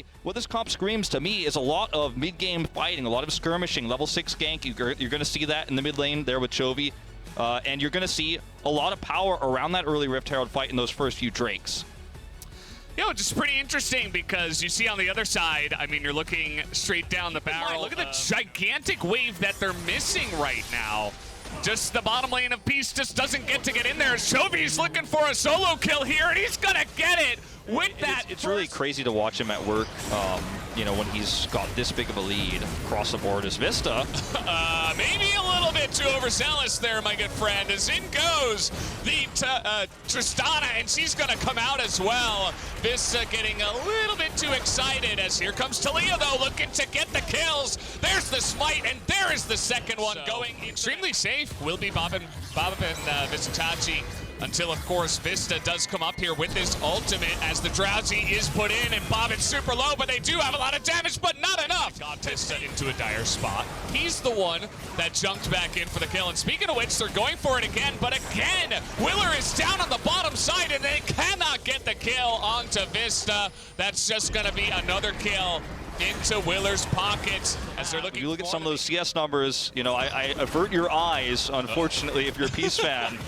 really, what this comp screams to me is a lot of mid-game fighting, a lot of skirmishing, level 6 gank. You're going to see that in the mid lane there with Chovy. And you're going to see a lot of power around that early Rift Herald fight in those first few Drakes. You know, just pretty interesting because you see on the other side, I mean, you're looking straight down the barrel. Look at the gigantic wave that they're missing right now. Just the bottom lane of Peace just doesn't get in there. Chovy's looking for a solo kill here, and he's going to get it with that. It's really crazy to watch him at work, you know, when he's got this big of a lead across the board as Vista. Maybe a little bit too overzealous there, my good friend. As in goes the Tristana, and she's going to come out as well. Vista getting a little bit too excited as here comes Talia, though, looking to get the kills. There's the smite, and there is the second one going extremely safe. Will be Bob and Visitachi. Until, of course, Vista does come up here with this ultimate as the Drowsy is put in, and Bobbin's super low, but they do have a lot of damage, but not enough. Got Vista into a dire spot. He's the one that jumped back in for the kill, and speaking of which, they're going for it again, but again, Willer is down on the bottom side, and they cannot get the kill onto Vista. That's just going to be another kill into Willer's pockets as they're looking. You look at some of those CS numbers, you know, I avert your eyes, unfortunately, if you're a Peace fan.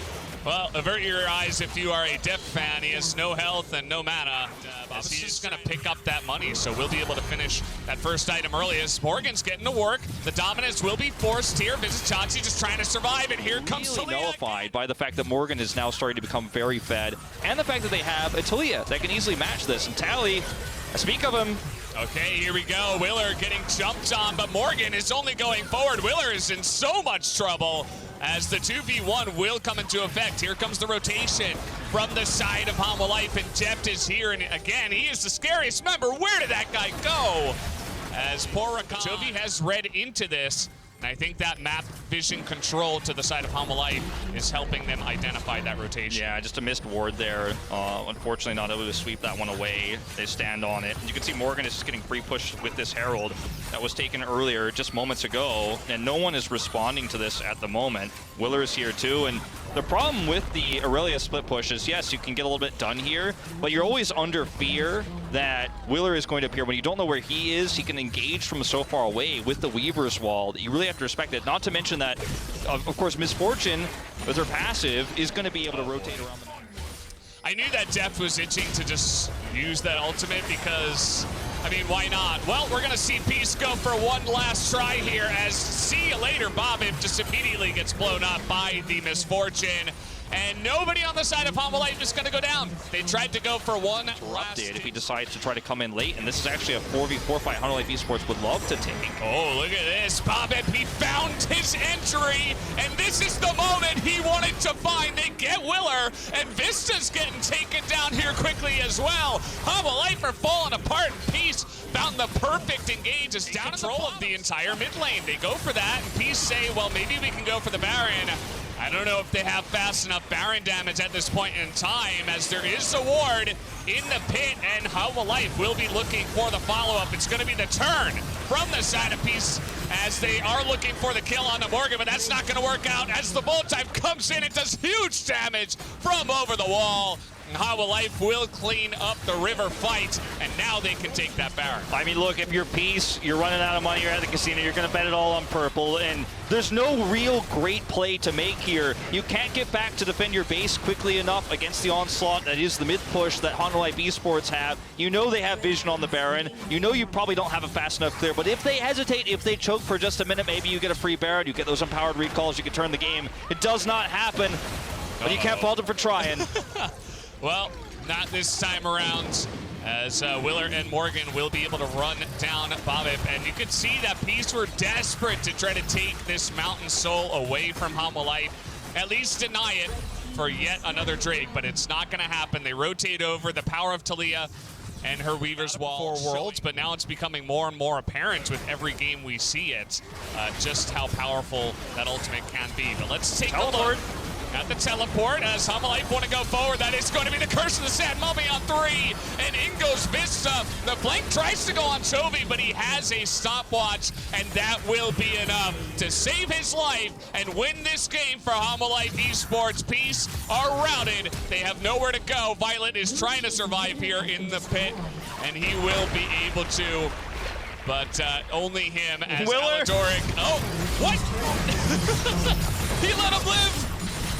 Well, avert your eyes if you are a Def fan. He has no health and no mana. He's just going to pick up that money, so we'll be able to finish that first item early as Morgan's getting to work. The dominance will be forced here. Visitachi just trying to survive, and here comes Talia. Nullified by the fact that Morgan is now starting to become very fed, and the fact that they have a Talia that can easily match this. And Tally, I speak of him. Okay, here we go. Willer getting jumped on, but Morgan is only going forward. Willer is in so much trouble as the 2v1 will come into effect. Here comes the rotation from the side of Hanwha Life, and Jept is here, and again, he is the scariest member. Where did that guy go? As poor Chovy has read into this, and I think that map vision control to the side of Hanwha Life is helping them identify that rotation. Yeah, just a missed ward there. Unfortunately not able to sweep that one away. They stand on it. And you can see Morgan is just getting free pushed with this Herald that was taken earlier, just moments ago, and no one is responding to this at the moment. Willer is here too, and the problem with the Aurelia split push is, yes, you can get a little bit done here, but you're always under fear that Willer is going to appear. When you don't know where he is, he can engage from so far away with the Weaver's Wall that you really have to respect it. Not to mention that, of course, Misfortune, with her passive, is going to be able to rotate around the map. I knew that Depth was itching to just use that ultimate because, I mean, why not? Well, we're going to see Peace go for one last try here as see you later, Bobbin just immediately gets blown up by the Misfortune. And nobody on the side of Hanwha Life is going to go down. They tried to go for one last. If he decides to try to come in late, and this is actually a 4v4 fight Hanwha Life Esports would love to take. Oh, look at this. Bobbin, he found his entry, and this is the moment he wanted to find. They get Willer, and Vista's getting taken down here quickly as well. Hanwha Life are falling apart, and Peace found the perfect engage. Is down control of the entire mid lane. They go for that, and Peace say, well, maybe we can go for the Baron. I don't know if they have fast enough Baron damage at this point in time, as there is a ward in the pit, and Hanwha Life will be looking for the follow-up. It's going to be the turn from the side of Peace as they are looking for the kill on the Morgan, but that's not going to work out as the bolt time comes in. It does huge damage from over the wall. Hanwha Life will clean up the river fight, and now they can take that Baron. I mean, look, if you're Peace, you're running out of money, you're at the casino, you're going to bet it all on purple, and there's no real great play to make here. You can't get back to defend your base quickly enough against the onslaught that is the mid push that Hanwha Life Esports have. You know they have vision on the Baron. You know you probably don't have a fast enough clear, but if they hesitate, if they choke for just a minute, maybe you get a free Baron, you get those empowered recalls, you can turn the game. It does not happen, but you can't fault them for trying. Well, not this time around, as Willer and Morgan will be able to run down Bobbip. And you can see that Peace were desperate to try to take this Mountain Soul away from Hanwha Life, at least deny it for yet another Drake, but it's not going to happen. They rotate over the power of Talia and her Weaver's Wall for Worlds, but now it's becoming more and more apparent with every game we see it, just how powerful that ultimate can be. But let's take a look At the teleport, as Hanwha want to go forward, that is going to be the curse of the Sad Mummy on 3, and in goes Vista. The flank tries to go on Chovy, but he has a stopwatch, and that will be enough to save his life and win this game for Hanwha Esports. Peace are routed. They have nowhere to go. Violet is trying to survive here in the pit, and he will be able to, but only him as Aladoric. Oh, what? He let him live.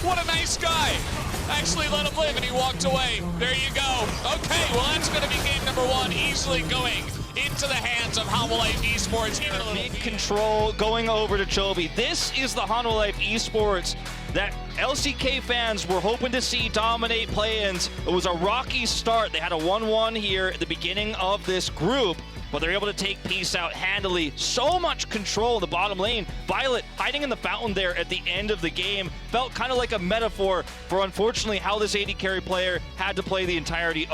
What a nice guy. Actually let him live, and he walked away. There you go. Okay, well, that's going to be game number 1, easily going into the hands of Hanwha Esports. Big control going over to Chovy. This is the Hanwha Esports that LCK fans were hoping to see dominate play-ins. It was a rocky start. They had a 1-1 here at the beginning of this group, but they're able to take Peace out handily. So much control in the bottom lane. Violet hiding in the fountain there at the end of the game felt kind of like a metaphor for, unfortunately, how this AD carry player had to play the entirety